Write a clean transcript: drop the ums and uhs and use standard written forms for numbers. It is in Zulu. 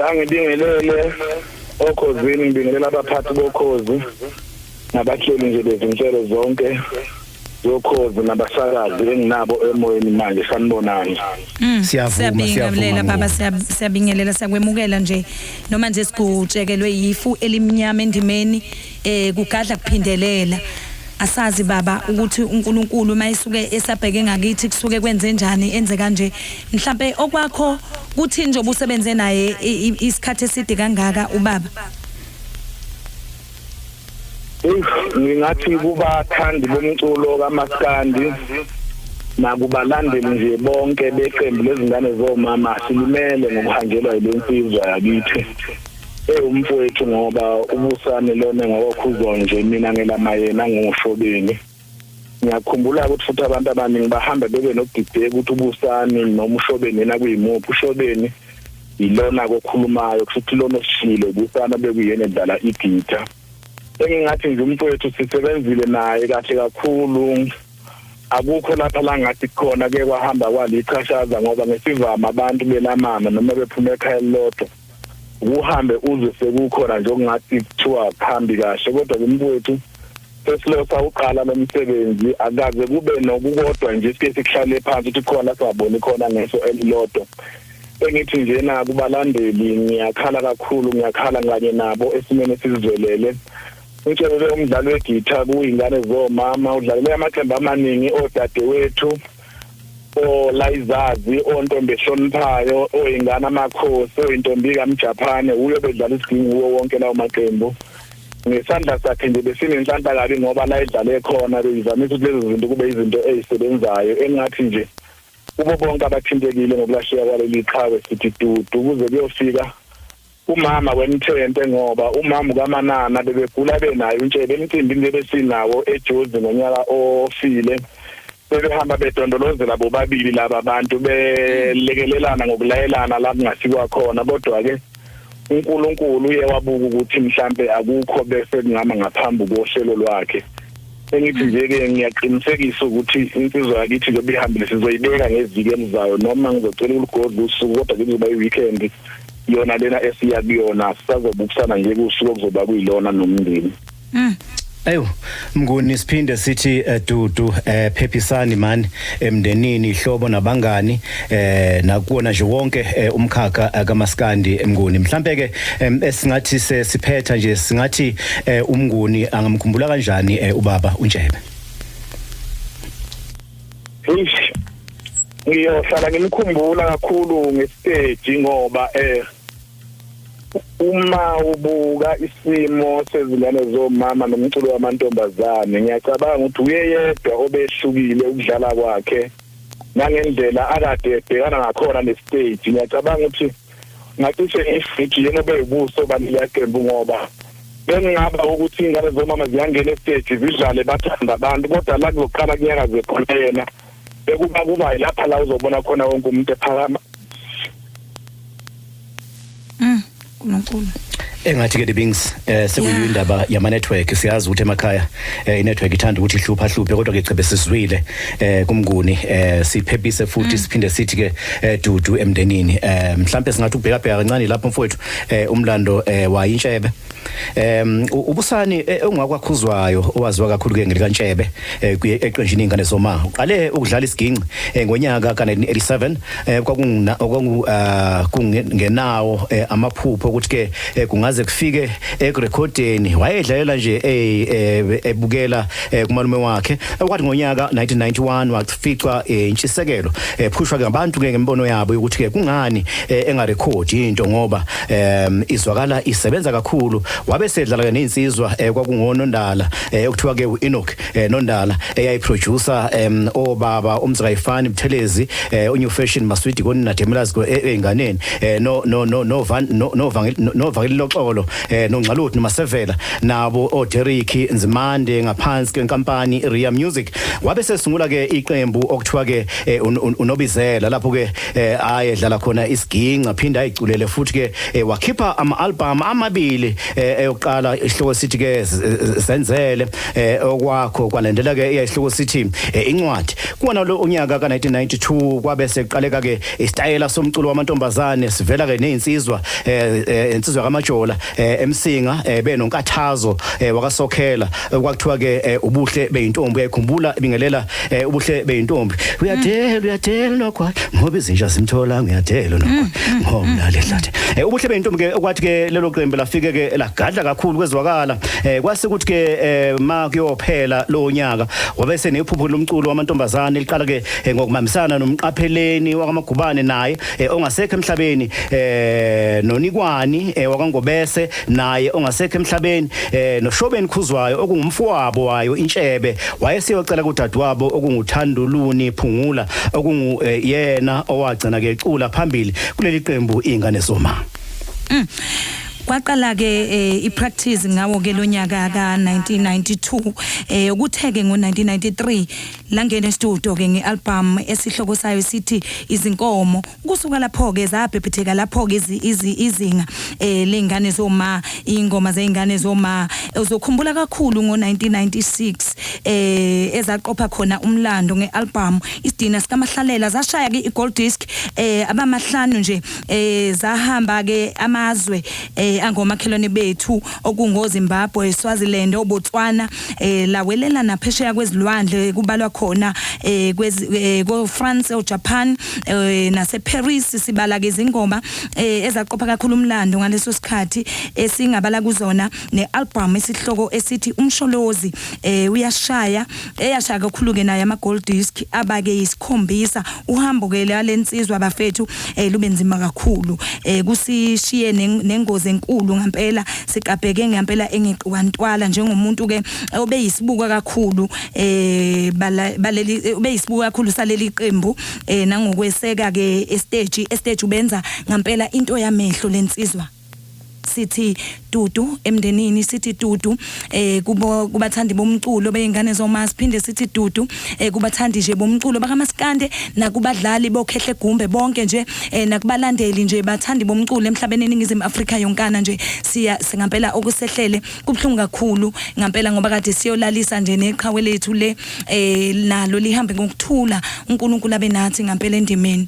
Angibingelele okhozini ngibingelela abaphathi bokhozi nabahleli nje bezinhlelo zonke zokhozi nabasakazi enginabo emoyeni manje sanibonani. Siyabingelela baba siyabingelela siyakwemukela nje noma nje sigutshekelwe yifu elimnyama endimeni kugadla kuphindelela. Asazi baba ukuthi uNkulunkulu mayisuke esabheke ngakithi kusuke kwenze njani enze kanje mhlambe okwakho kuthi nje obusebenze naye isikhathi eside kangaka ubaba. Ngingathi kuba thandi bomculo kaMaskandi nakubalandeli nje bonke beqembu lezingane zomama silimele ngokuhanjelwa yilensizwa yakithi. Umfowethu ngoba ubusane lona ngokukhuzwa nje mina ngelamayena ngoshobeni. Ngiyakhumbula ukuthi futhi abantu abaningi bahamba bebe nokudideka ukuthi ubusane noma ushobeni yena kuyimuphi ushobeni ilona kokhulumayo futhi lona osishilo ubusana bekuyena edlala igita. Engingathi nje umfowethu sisebenzile naye kahle kakhulu. Akukho lapha la ngathi khona ke kwahamba kwalichashaza ngoba ngesivama abantu belamama noma bephuma ekhaya lodwa uhambe uze sekukhona nje okungathi kuthiwa akhambi kahle kodwa umfowethu sesilosa uqala nomsebenzi akaze kube nokukodwa nje sike sihlale phansi ukuthi khona sabona khona ngeso elilodwa. Engithi nje na kubalandeli ngiyakhala kakhulu ngiyakhala nganye nabo esimene esizwelele. Utshele umdlalo wegitha kuyingane zomama udlalela amaqembu amaningi odadewethu olayizazi ontombi ehloniphayo oyingane amakhosi oyintombi kaMjapane uyo bedlala isigingqo wonke lawo maqembu. Ngesandla sakhe nje besinenhlanhla kabi ngoba la edlale khona bezamisa ukuthi lezi zinto kube izinto ezisebenzayo engathi nje kubo bonke abathintekile ngokulasheka kwaleli qhawe sithi dudu kuze kuyofika umama wenithente ngoba umama kaManana bebegula benayo intshebe emcimbini lebesinawo eJozi ngonyaka ofile. Sebehamba bedondolozela bobabili laba bantu belekelelana ngokulayelana la kungasikwa khona kodwa ke uNkulunkulu uye wabuka ukuthi mhlambe akukho bese kungama ngaphambi kohlelo lwakhe. Engithi nje ke ngiyaqinisekisa ukuthi insizwa yakithi lobe ihambile sizoyibeka ngeviki elizayo noma ngizocela uLugodi usuku kodwa kuzoba iweekend yona lena esiyakuyona sizobukisana nje kusuku kuzoba kuyilona nomndeni. Ayo Mnguni siphinde sithi dudu phephisani man emndenini ihlobo nabangani nakuona nje wonke umkhakha kaMaskandi Mnguni mhlambe ke esingathi siphetha nje singathi uMnguni angamkhumbula kanjani ubaba uNtshebe. Ngiyohlala ngimkhumbula kakhulu ngestage ngoba uma ubuka isimo sezingane zomama nomculo wamantombazane ngiyacabanga ukuthi uyeyedwa obehlukile ukudlala kwakhe nangendlela akade ebhekana ngakhona nestage. Ngiyacabanga ukuthi ngacishe ngifiki yena beyibuso balila qembu ngoba bengingaba ukuthi ingane zomama ziyangena estage zidlale bathanda abantu kodwa la kuzoqala kunyaka zekhona yena bekuba lapha la uzobona khona wonke umuntu ephakama. uNkulunkulu engathi ke Dibings sekuyindaba yama network siyazi ukuthi emakhaya inetwork ithanda ukuthi ihlupha kodwa ke cebe sizwile kuMnguni siphephise futhi siphinde sithi ke dudu emndenini mhlambe singathi ubheka kancane lapho mfowethu umlando wayintshebe ubusani ongakwakhuzwayo owaziwa kakhulu ke ngelikaNtshebe eqenjini ingane zoma uqale ukudlala isigingqi ngonyaka ka1987 kungenawo amaphupho ukuthi ke kungaze kufike ekurekhodeni wayedlalela nje ebukela kumalume wakhe okwathi ngonyaka 1991 waficwa intshisekelo phushwa ngabantu ngembono yabo ukuthi ke kungani engarekhodi into ngoba izwakala isebenza kakhulu wabe sedlala neinsizwa kwakungonondala okuthiwa ke uEnoch Nondala eyayiproducer obaba umzikayifani Mthelezi uNew Fashion Maswidi koninathemelazi einganeni no Vangeli Xolo noNgxaluthi noMasevela nabo oDerrick Nzimande ngaphansi kwenkampani Ria Music wabe sesungula ke iqembu okuthiwa ke uNobizela lapho ke ayedlala khona isiginca phinda ayiculele futhi ke wakhipha ama-album amabili eyokuqala isihloko sithi ke senzele okwakho kwalandela ke isihloko sithi incwadi kuona lo unyaka ka1992 kwabe seqaleka ke isitayela somculo wamantombazane sivela ke nezinsizwa insizwa kaMajola eMsinga benonkathazo wakasokhela kwakuthiwa ke ubuhle beyintombi uyakhumbula bingelela ubuhle beyintombi uyadela nokwa ngoba izinja simthola ngiyadela nokwa ngomla lehlathi ubuhle beyintombi ke okwathi ke lelo qembu lafike ke lagadla kakhulu kwezwakala kwase kuthi ke ma kuyophela lo nyaka wabe senephupho lomculo wamantombazane liqala ke ngokumamisana nomqapheleni wakamagubane naye ongasekho emhlabeni nonikwani wakangobese naye ongasekho emhlabeni noShobeni Khuzwayo okungumfowabo wayo intshebe wayesiyocela kudadewabo okunguthanduluni Phungula okunguyena owagcina ke ecula phambili kuleli qembu ingane zoma kwaqala ke ipractice ngawo ke lonyaka ka1992 ukutheke ngo1993 langena estudio ke ngealbum esihloko sayo sithi izinkomo kusuka lapho ke zabhebhetheka lapho ke izinga lengane zoma ingoma zeingane zoma uzokhumbula kakhulu ngo1996 ezaqopha khona umlando ngealbum isidina sikaMahlalela zashaya ke igold disc abamahlanu nje zahamba ke amazwe angomakhelwane bethu okungoZimbabwe, Swaziland, oBotswana lawelela naphesheya kwezilwandle kubalwa khona France, eJapan naseParis sibala ke izingoma ezaqopha kakhulu umlando ngaleso sikhathi esingabala kuzona nealbum esihloko esithi Umsholozi uyashaya eyashaya kakhulu ke naye ama gold disc abake isikhombisa uhambo ke lensizwa abafethu lube nzima kakhulu kusishiye nengozi enkulu ngempela siqabheke ngempela engiqwantwala njengomuntu ke obeyisibuka kakhulu baleli obeyisibuka kakhulu saleli qembu nangokweseka ke stage ubenza ngempela into yamehlo lensizwa sithi Dudu emndenini sithi Dudu kubathandi bomculo beyingane zoma siphinde sithi Dudu kubathandi nje bomculo bakaMaskande nakubadlali bokhehle gumbe bonke nje nakubalandeli nje bathandi bomculo emhlabeni eningizimu Afrika yonkana nje singampela okusehlele kubhlungu kakhulu ngampela ngoba kade siyolalisa nje neqhawe lethu le nalo lihambe ngokuthula uNkulunkulu abe nathi ngampela endimeni